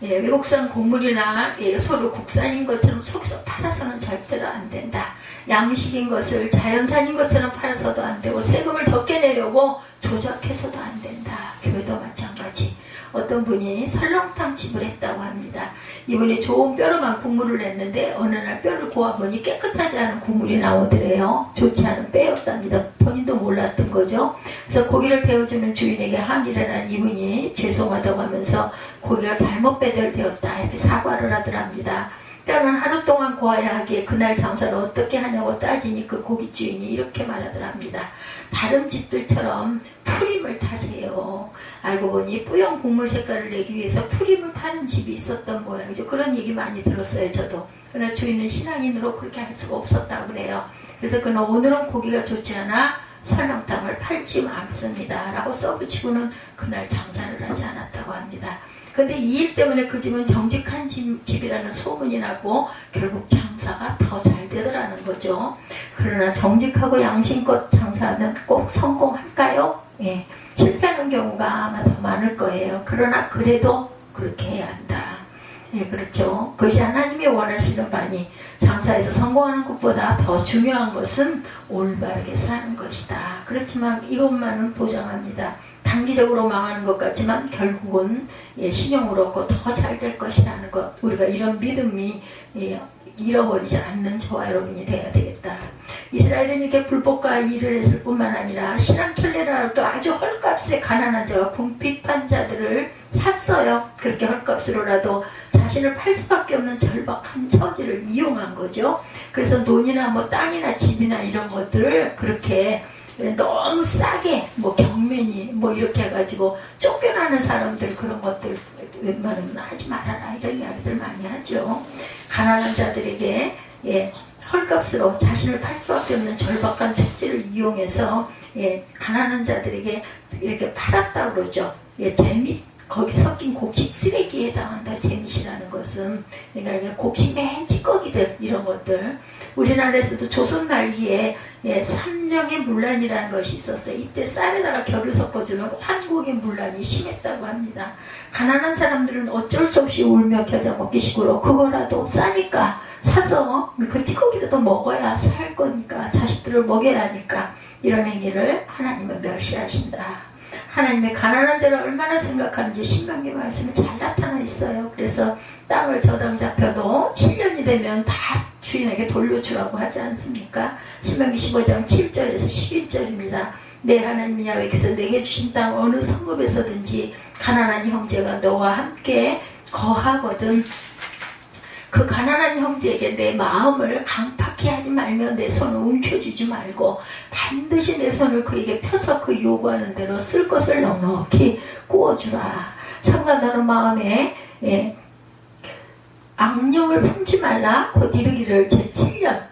예, 외국산 곡물이나 서로 국산인 것처럼 속여서 팔아서는 절대로 안 된다. 양식인 것을 자연산인 것처럼 팔아서도 안 되고 세금을 적게 내려고 조작해서도 안 된다. 교회도 마찬가지. 어떤 분이 설렁탕 집을 했다고 합니다. 이분이 좋은 뼈로만 국물을 냈는데 어느 날 뼈를 고아보니 깨끗하지 않은 국물이 나오더래요. 좋지 않은 뼈였답니다. 본인도 몰랐던 거죠. 그래서 고기를 데워주는 주인에게 항의를 한 이분이 죄송하다고 하면서 고기가 잘못 배달되었다 이렇게 사과를 하더랍니다. 뼈는 하루 동안 고아야 하기에 그날 장사를 어떻게 하냐고 따지니 그 고깃주인이 이렇게 말하더랍니다. 다른 집들처럼 프림을 타세요. 알고 보니 뿌연 국물 색깔을 내기 위해서 프림을 타는 집이 있었던 모양이죠. 그런 얘기 많이 들었어요. 저도. 그러나 주인은 신앙인으로 그렇게 할 수가 없었다고 그래요. 그래서 그는 오늘은 고기가 좋지 않아 설렁탕을 팔지 않습니다 라고 써붙이고는 그날 장사를 하지 않았다고 합니다. 근데 이 일 때문에 그 집은 정직한 집이라는 소문이 나고 결국 장사가 더 잘 되더라는 거죠. 그러나 정직하고 양심껏 장사하면 꼭 성공할까요? 예, 실패하는 경우가 아마 더 많을 거예요. 그러나 그래도 그렇게 해야 한다. 예, 그렇죠. 그것이 하나님이 원하시는 바니 장사에서 성공하는 것보다 더 중요한 것은 올바르게 사는 것이다. 그렇지만 이것만은 보장합니다. 단기적으로 망하는 것 같지만 결국은 신용을 얻고 더 잘 될 것이라는 것. 우리가 이런 믿음이 잃어버리지 않는 저와 여러분이 되어야 되겠다. 이스라엘은 이렇게 불법과 일을 했을 뿐만 아니라 신앙켤레라도 아주 헐값에 가난한 자와 궁핍한 자들을 샀어요. 그렇게 헐값으로라도 자신을 팔 수밖에 없는 절박한 처지를 이용한 거죠. 그래서 논이나 뭐 땅이나 집이나 이런 것들을 그렇게 너무 싸게 뭐 경매니 뭐 이렇게 해가지고 쫓겨나는 사람들 그런 것들 웬만하면 하지 말아라 이런 이야기들 많이 하죠. 가난한 자들에게 헐값으로 자신을 팔 수밖에 없는 절박한 처지를 이용해서 가난한 자들에게 이렇게 팔았다고 그러죠. 재미 거기 섞인 곡식 쓰레기에 해당한다. 재미시라는 것은 그러니까 곡식 맨 찌꺼기들 이런 것들. 우리나라에서도 조선 말기에 삼정의 문란이라는 것이 있었어요. 이때 쌀에다가 결을 섞어주는 환곡의 문란이 심했다고 합니다. 가난한 사람들은 어쩔 수 없이 울며 겨자 먹기 식으로 그거라도 싸니까 사서 그 찌꺼기라도 먹어야 살 거니까 자식들을 먹여야 하니까 이런 행위를 하나님은 멸시하신다. 하나님의 가난한 자를 얼마나 생각하는지 신명기 말씀에 잘 나타나 있어요. 그래서 땅을 저당 잡혀도 7년이 되면 다 주인에게 돌려주라고 하지 않습니까? 신명기 15장 7절에서 11절입니다. 내 하나님 야훼께서 내게 주신 땅 어느 성읍에서든지 가난한 형제가 너와 함께 거하거든 그 가난한 형제에게 내 마음을 강팍히 하지 말며 내 손을 움켜쥐지 말고 반드시 내 손을 그에게 펴서 그 요구하는 대로 쓸 것을 넉넉히 구워주라. 삼가 너는 마음에 악령을 품지 말라. 곧 이르기를 제7년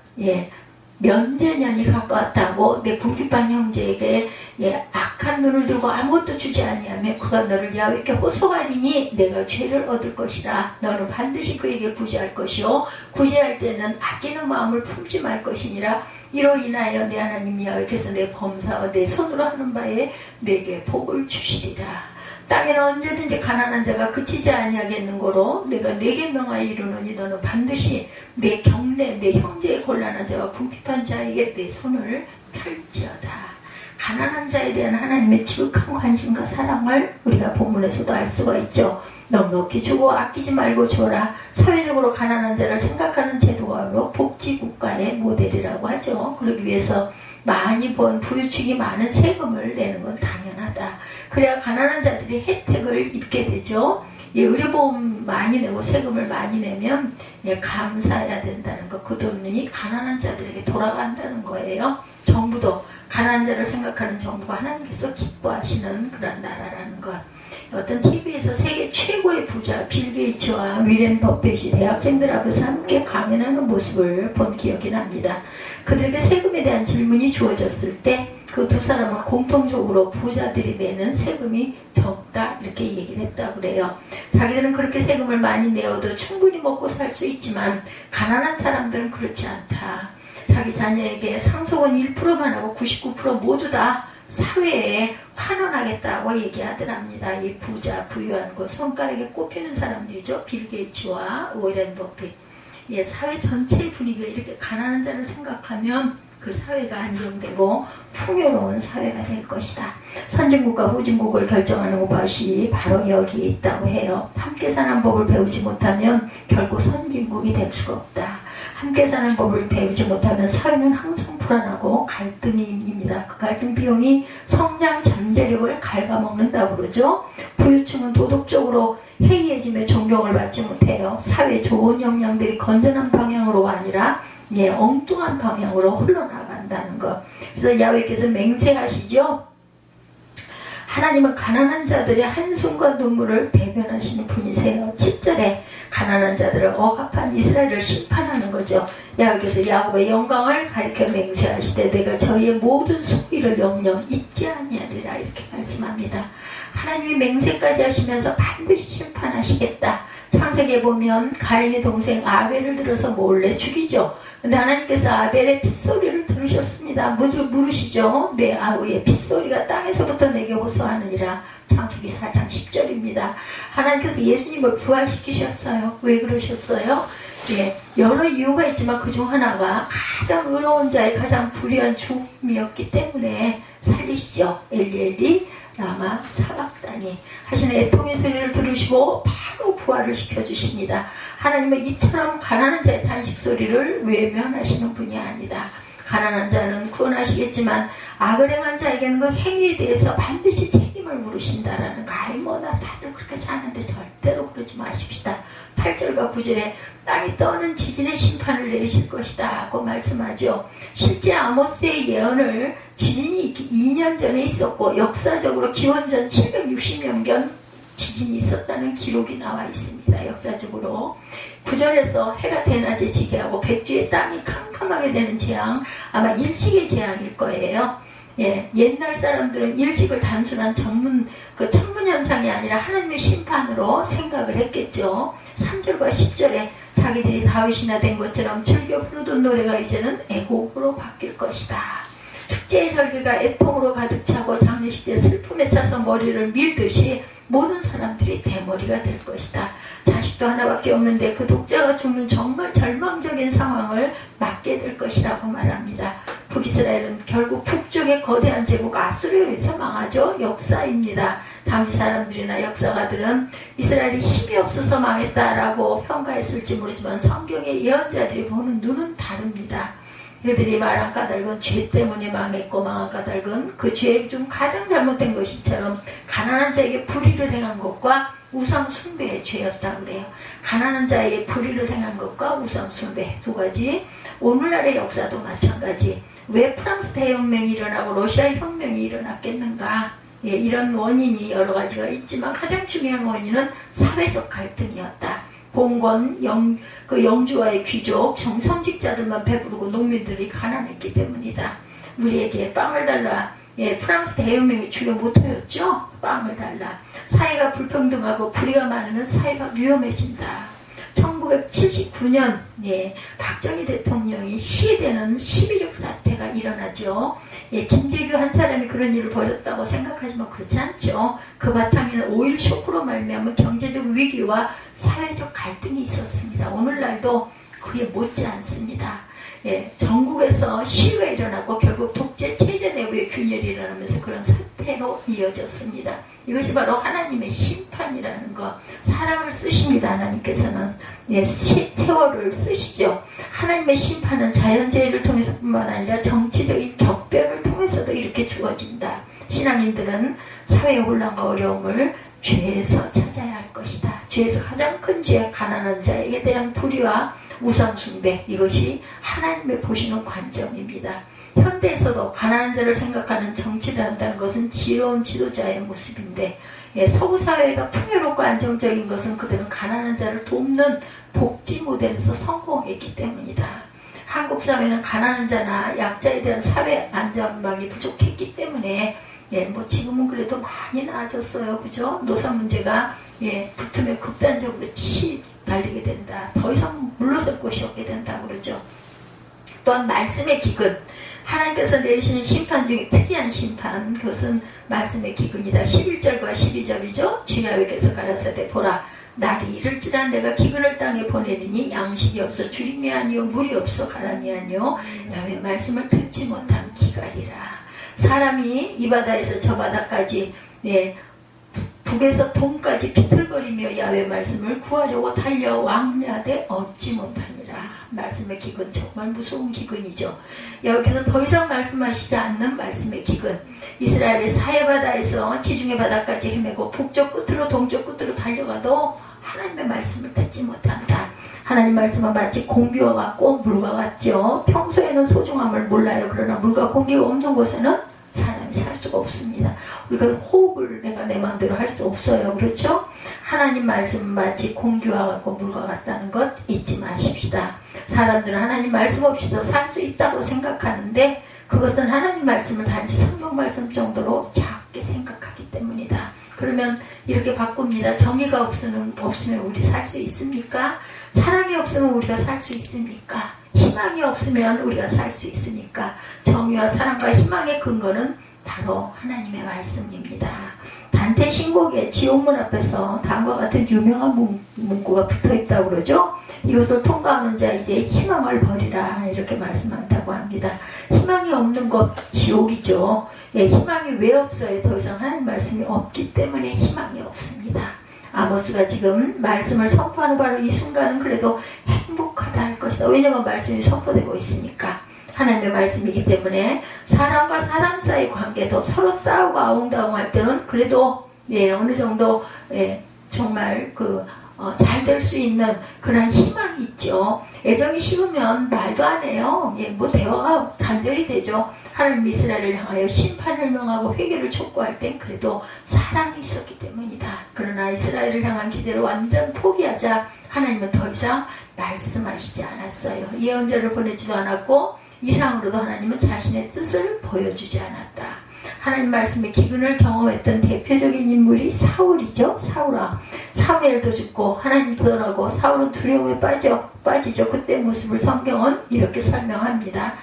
면제년이 가까웠다고 내 궁핍한 형제에게 악한 눈을 들고 아무것도 주지 아니하며 그가 너를 야훼께 호소하리니 내가 죄를 얻을 것이다. 너는 반드시 그에게 구제할 것이요 구제할 때는 아끼는 마음을 품지 말 것이니라. 이로 인하여 내 하나님 야훼께서 내 범사와 내 손으로 하는 바에 내게 복을 주시리라. 땅에는 언제든지 가난한 자가 그치지 아니하겠는고로 내가 내게 명하여 이르노니 너는 반드시 내 경내 내 형제의 곤란한 자와 궁핍한 자에게 내 손을 펼지어다. 가난한 자에 대한 하나님의 지극한 관심과 사랑을 우리가 본문에서도 알 수가 있죠. 넉넉히 주고 아끼지 말고 줘라. 사회적으로 가난한 자를 생각하는 제도가 복지국가의 모델이라고 하죠. 그러기 위해서 많이 번 부유층이 많은 세금을 내는 건 당연하다. 그래야 가난한 자들이 혜택을 입게 되죠. 의료보험 많이 내고 세금을 많이 내면 감사해야 된다는 것. 그 돈이 가난한 자들에게 돌아간다는 거예요. 정부도 가난한 자를 생각하는 정부가 하나님께서 기뻐하시는 그런 나라라는 것. 어떤 TV에서 세계 최고의 부자 빌 게이츠와 위렌 버핏이 대학생들 앞에서 함께 강연하는 모습을 본 기억이 납니다. 그들에게 세금에 대한 질문이 주어졌을 때 그 두 사람은 공통적으로 부자들이 내는 세금이 적다 이렇게 얘기를 했다고 그래요. 자기들은 그렇게 세금을 많이 내어도 충분히 먹고 살 수 있지만 가난한 사람들은 그렇지 않다. 자기 자녀에게 상속은 1%만 하고 99% 모두 다 사회에 환원하겠다고 얘기하더랍니다. 이 부자, 부유한 거 손가락에 꼽히는 사람들이죠. 빌 게이츠와 워렌 버핏. 사회 전체의 분위기가 이렇게 가난한 자를 생각하면 그 사회가 안정되고 풍요로운 사회가 될 것이다. 선진국과 후진국을 결정하는 것이 바로 여기에 있다고 해요. 함께 사는 법을 배우지 못하면 결국 선진국이 될 수가 없다. 함께 사는 법을 배우지 못하면 사회는 항상 불안하고 갈등이 입니다. 그 갈등 비용이 성장 잠재력을 갉아먹는다고 그러죠. 부유층은 도덕적으로 해이해짐에 존경을 받지 못해요. 사회의 좋은 역량들이 건전한 방향으로가 아니라 엉뚱한 방향으로 흘러나간다는 것. 그래서 야훼께서 맹세하시죠. 하나님은 가난한 자들의 한숨과 눈물을 대변하시는 분이세요. 7절에 가난한 자들을 억압한 이스라엘을 심판하는 거죠. 야훼께서 야곱의 영광을 가리켜 맹세하시되 내가 저희의 모든 소위를 영영 잊지 아니하리라 이렇게 말씀합니다. 하나님이 맹세까지 하시면서 반드시 심판하시겠다. 창세기에 보면 가인의 동생 아벨을 들어서 몰래 죽이죠. 근데 하나님께서 아벨의 핏소리를 들으셨습니다. 물으시죠. 내 아우의 핏소리가 땅에서부터 내게 호소하느니라. 창세기 4장 10절입니다. 하나님께서 예수님을 부활시키셨어요. 왜 그러셨어요? 여러 이유가 있지만 그중 하나가 가장 의로운 자의 가장 불의한 죽음이었기 때문에 살리시죠. 엘리 라마 사박다니 하시는 애통의 소리를 들으시고 바로 부활을 시켜주십니다. 하나님은 이처럼 가난한 자의 탄식 소리를 외면하시는 분이 아니다. 가난한 자는 구원하시겠지만 악을 행한 자에게는 그 행위에 대해서 반드시 책임을 물으신다라는 거. 아이 뭐나 다들 그렇게 사는데 절대로 그러지 마십시다. 8절과 9절에 땅이 떠는 지진의 심판을 내리실 것이다 하고 말씀하죠. 실제 아모스의 예언을 지진이 2년 전에 있었고 역사적으로 기원전 760년경 지진이 있었다는 기록이 나와 있습니다. 역사적으로 9절에서 해가 대낮에 지게 하고 백주의 땅이 캄캄하게 되는 재앙, 아마 일식의 재앙일 거예요. 예, 옛날 사람들은 일식을 단순한 천문현상이 아니라 하나님의 심판으로 생각을 했겠죠. 3절과 10절에 자기들이 다윗이나 된 것처럼 즐겨 부르던 노래가 이제는 애곡으로 바뀔 것이다. 축제의 설계가 애통으로 가득 차고 장례식 때 슬픔에 차서 머리를 밀듯이 모든 사람들이 대머리가 될 것이다. 자식도 하나밖에 없는데 그 독자가 죽는 정말 절망적인 상황을 맞게 될 것이라고 말합니다. 북이스라엘은 결국 북쪽의 거대한 제국 아수르에 의해서 망하죠. 역사입니다. 당시 사람들이나 역사가들은 이스라엘이 힘이 없어서 망했다라고 평가했을지 모르지만 성경의 예언자들이 보는 눈은 다릅니다. 그들이 말한 까닭은 죄 때문에 망했고 망한 까닭은 그 죄 중 가장 잘못된 것이처럼 가난한 자에게 불의를 행한 것과 우상 숭배의 죄였다고 그래요. 가난한 자에게 불의를 행한 것과 우상 숭배 두 가지. 오늘날의 역사도 마찬가지. 왜 프랑스 대혁명이 일어나고 러시아 혁명이 일어났겠는가? 예, 이런 원인이 여러 가지가 있지만 가장 중요한 원인은 사회적 갈등이었다. 봉건, 영주와의 귀족, 정성직자들만 배부르고 농민들이 가난했기 때문이다. 우리에게 빵을 달라. 예, 프랑스 대혁명의 주요 모토였죠. 빵을 달라. 사회가 불평등하고 불의가 많으면 사회가 위험해진다. 1979년 예, 박정희 대통령이 시해되는 12.6 사태가 일어나죠. 예, 김재규 한 사람이 그런 일을 벌였다고 생각하지만 그렇지 않죠. 그 바탕에는 오일 쇼크로 말미암은 경제적 위기와 사회적 갈등이 있었습니다. 오늘날도 그에 못지 않습니다. 예, 전국에서 시위가 일어났고 결국 독재 체제 내부의 균열이 일어나면서 그런 사태로 이어졌습니다. 이것이 바로 하나님의 심판이라는 것. 사람을 쓰십니다. 하나님께서는 예, 세월을 쓰시죠. 하나님의 심판은 자연재해를 통해서뿐만 아니라 정치적인 격변을 통해서도 이렇게 주어진다. 신앙인들은 사회의 혼란과 어려움을 죄에서 찾아야 할 것이다. 죄에서 가장 큰 죄, 가난한 자에게 대한 불의와 우상숭배, 이것이 하나님의 보시는 관점입니다. 현대에서도 가난한 자를 생각하는 정치를 한다는 것은 지혜로운 지도자의 모습인데, 예, 서구 사회가 풍요롭고 안정적인 것은 그들은 가난한 자를 돕는 복지 모델에서 성공했기 때문이다. 한국 사회는 가난한 자나 약자에 대한 사회 안전망이 부족했기 때문에 예, 뭐 지금은 그래도 많이 나아졌어요. 그죠? 노사 문제가 예, 붙으면 극단적으로 달리게 된다. 더 이상 물러설 곳이 없게 된다고 그러죠. 또한 말씀의 기근, 하나님께서 내리시는 심판 중에 특이한 심판, 그것은 말씀의 기근이다. 11절과 12절이죠. 주 야훼께서 가라사대 보라, 날이 이를지라 내가 기근을 땅에 보내리니 양식이 없어 주림이 아니요 물이 없어 가람이 아니요 야훼 말씀을 듣지 못한 기갈이라. 사람이 이 바다에서 저 바다까지 네, 북에서 동까지 비틀거리며 야훼 말씀을 구하려고 달려 왕래하되 얻지 못하니라. 말씀의 기근, 정말 무서운 기근이죠. 여기서 더 이상 말씀하시지 않는 말씀의 기근. 이스라엘의 사해바다에서 지중해 바다까지 헤매고 북쪽 끝으로 동쪽 끝으로 달려가도 하나님의 말씀을 듣지 못한다. 하나님 말씀은 마치 공기와 같고 물과 같죠. 평소에는 소중함을 몰라요. 그러나 물과 공기가 없는 곳에는 사람이 살 수가 없습니다. 우리가 호흡을 내가 내 마음대로 할 수 없어요. 그렇죠? 하나님 말씀은 마치 공기와 같고 물과 같다는 것 잊지 마십시다. 사람들은 하나님 말씀 없이도 살 수 있다고 생각하는데 그것은 하나님 말씀을 단지 성경 말씀 정도로 작게 생각하기 때문이다. 그러면 이렇게 바꿉니다. 정의가 없으면 우리 살 수 있습니까? 사랑이 없으면 우리가 살 수 있습니까? 희망이 없으면 우리가 살 수 있으니까 정의와 사랑과 희망의 근거는 바로 하나님의 말씀입니다. 단테 신곡의 지옥문 앞에서 다음과 같은 유명한 문구가 붙어있다고 그러죠. 이것을 통과하는 자 이제 희망을 버리라 이렇게 말씀한다고 합니다. 희망이 없는 것 지옥이죠. 예, 희망이 왜 없어요? 더 이상 하나님 말씀이 없기 때문에 희망이 없습니다. 아모스가 지금 말씀을 선포하는 바로 이 순간은 그래도 행복하다 할 것이다. 왜냐하면 말씀이 선포되고 있으니까. 하나님의 말씀이기 때문에 사람과 사람 사이 관계도 서로 싸우고 아웅다웅할 때는 그래도 어느 정도 정말 잘 될 수 있는 그런 희망이 있죠. 애정이 식으면 말도 안 해요. 뭐 대화가 단절이 되죠. 하나님 이스라엘을 향하여 심판을 명하고 회개를 촉구할 땐 그래도 사랑이 있었기 때문이다. 그러나 이스라엘을 향한 기대를 완전 포기하자 하나님은 더 이상 말씀하시지 않았어요. 예언자를 보내지도 않았고 이상으로도 하나님은 자신의 뜻을 보여주지 않았다. 하나님 말씀의 기근을 경험했던 대표적인 인물이 사울이죠. 사무엘도 죽고 하나님도 떠나고 사울은 두려움에 빠지죠. 그때 모습을 성경은 이렇게 설명합니다.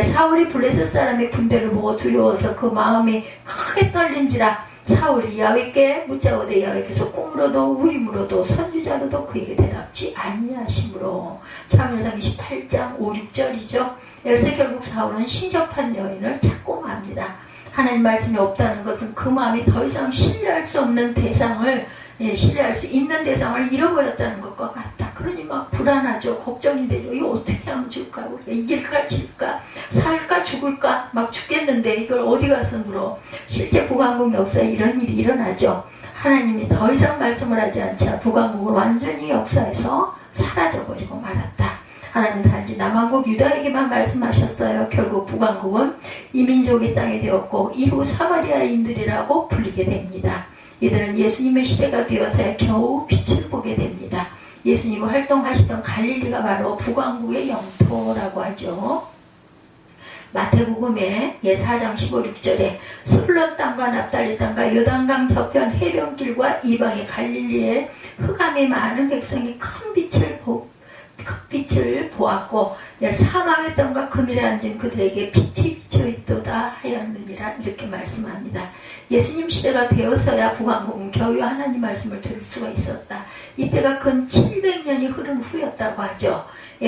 사울이 블레셋 사람의 군대를 보고 두려워서 그 마음이 크게 떨린지라 사울이 야훼께 묻자오되 야훼께서 꿈으로도 우림으로도 선지자로도 그에게 대답지 아니하심으로. 사무엘상 28장 5, 6절이죠. 여기서 결국 사울은 신접한 여인을 찾고 맙니다. 하나님 말씀이 없다는 것은 그 마음이 더 이상 신뢰할 수 없는 대상을 신뢰할 수 있는 대상을 잃어버렸다는 것과 같다. 그러니 막 불안하죠. 걱정이 되죠. 이거 어떻게 하면 줄까? 우리가 이길까 질까? 살까 죽을까? 막 죽겠는데 이걸 어디 가서 물어? 실제 북왕국 역사에 이런 일이 일어나죠. 하나님이 더 이상 말씀을 하지 않자 북왕국은 완전히 역사에서 사라져버리고 말았다. 하나님 단지 남왕국 유다에게만 말씀하셨어요. 결국 북왕국은 이민족의 땅이 되었고 이후 사마리아인들이라고 불리게 됩니다. 이들은 예수님의 시대가 되어서야 겨우 빛을 보게 됩니다. 예수님이 활동하시던 갈릴리가 바로 북왕국의 영토라고 하죠. 마태복음의 4장 15, 16절에 스불론 땅과 납달리 땅과 요단강 저편 해변길과 이방의 갈릴리에 흑암이 많은 백성이 큰 빛을 보았고 사망의 땅과 그늘에 앉은 그들에게 빛이 비춰있도다 하였느니라 이렇게 말씀합니다. 예수님 시대가 되어서야 북왕국은 겨우 하나님 말씀을 들을 수가 있었다. 이때가 근 700년이 흐른 후였다고 하죠.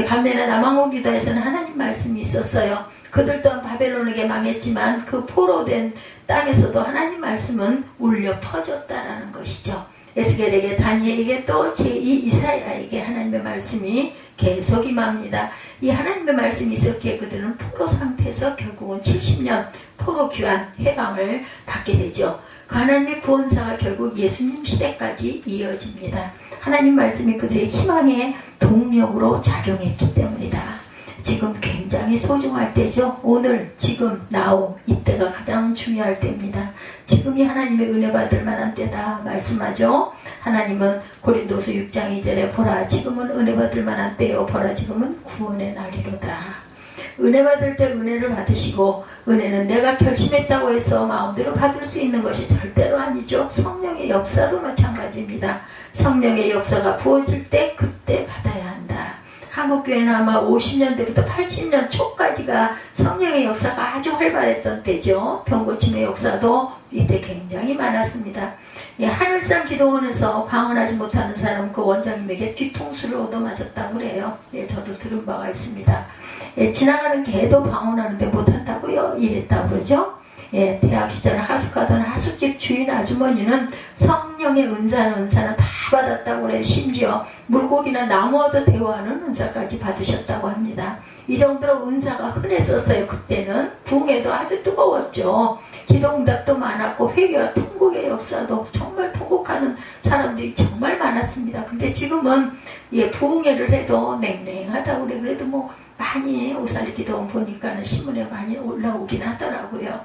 반면에 남왕국 유다에서는 하나님 말씀이 있었어요. 그들 또한 바벨론에게 망했지만 그 포로된 땅에서도 하나님 말씀은 울려 퍼졌다라는 것이죠. 에스겔에게 다니엘에게 또 제2 이사야에게 하나님의 말씀이 계속 임합니다. 이 하나님의 말씀이 있었기에 그들은 포로 상태에서 결국은 70년 포로 귀환 해방을 받게 되죠. 그 하나님의 구원사가 결국 예수님 시대까지 이어집니다. 하나님 말씀이 그들의 희망의 동력으로 작용했기 때문이다. 지금 굉장히 소중할 때죠. 오늘, 지금, now 이때가 가장 중요할 때입니다. 지금이 하나님의 은혜 받을 만한 때다 말씀하죠. 하나님은 고린도서 6장 2절에 보라 지금은 은혜 받을 만한 때요 보라 지금은 구원의 날이로다. 은혜 받을 때 은혜를 받으시고 은혜는 내가 결심했다고 해서 마음대로 받을 수 있는 것이 절대로 아니죠. 성령의 역사도 마찬가지입니다. 성령의 역사가 부어질 때 그때 받아야 한다. 한국교회는 아마 50년대부터 80년 초까지가 성령의 역사가 아주 활발했던 때죠. 병고침의 역사도 이때 굉장히 많았습니다. 하늘산 기도원에서 방언하지 못하는 사람 그 원장님에게 뒤통수를 얻어맞았다고 그래요. 저도 들은 바가 있습니다. 지나가는 개도 방언하는데 못한다고요? 이랬다고 그러죠. 대학 시절에 하숙하던 하숙집 주인 아주머니는 성령의 은사는 다 받았다고 그래요. 심지어 물고기나 나무와도 대화하는 은사까지 받으셨다고 합니다. 이 정도로 은사가 흔했었어요. 그때는 부흥회도 아주 뜨거웠죠. 기도응답도 많았고 회개와 통곡의 역사도 정말 통곡하는 사람들이 정말 많았습니다. 근데 지금은 부흥회를 해도 냉랭하다고 그래. 그래도 뭐 많이 오살리 기도원 보니까는 신문에 많이 올라오긴 하더라고요.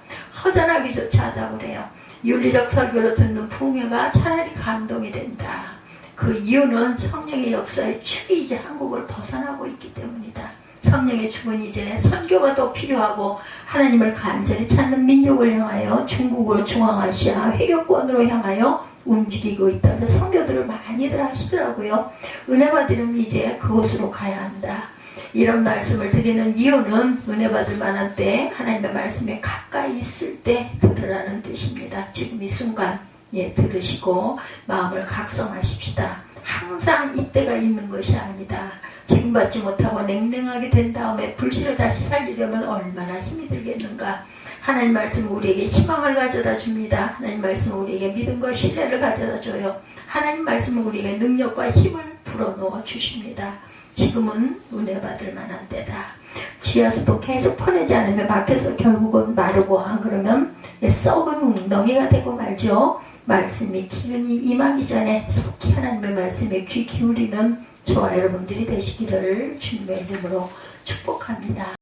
허전하기조차 하다고 그래요. 윤리적 설교로 듣는 부흥회가 차라리 감동이 된다. 그 이유는 성령의 역사의 축이 이제 한국을 벗어나고 있기 때문이다. 성령의 축은 이제 선교가 더 필요하고 하나님을 간절히 찾는 민족을 향하여 중국으로 중앙아시아 회교권으로 향하여 움직이고 있다. 그래서 선교들을 많이들 하시더라고요. 은혜 받으려면 이제 그곳으로 가야 한다. 이런 말씀을 드리는 이유는 은혜 받을 만한 때 하나님의 말씀에 가까이 있을 때 들으라는 뜻입니다. 지금 이 순간 들으시고 마음을 각성하십시다. 항상 이때가 있는 것이 아니다. 지금 받지 못하고 냉랭하게 된 다음에 불씨를 다시 살리려면 얼마나 힘이 들겠는가. 하나님 말씀은 우리에게 희망을 가져다 줍니다. 하나님 말씀은 우리에게 믿음과 신뢰를 가져다 줘요. 하나님 말씀은 우리에게 능력과 힘을 불어넣어 주십니다. 지금은 은혜 받을 만한 때다. 지어서도 계속 퍼내지 않으면 막혀서 결국은 마르고 안 그러면 썩은 웅덩이가 되고 말죠. 말씀이 기운이 임하기 전에 속히 하나님의 말씀에 귀 기울이는 저와 여러분들이 되시기를 주님의 이름으로 축복합니다.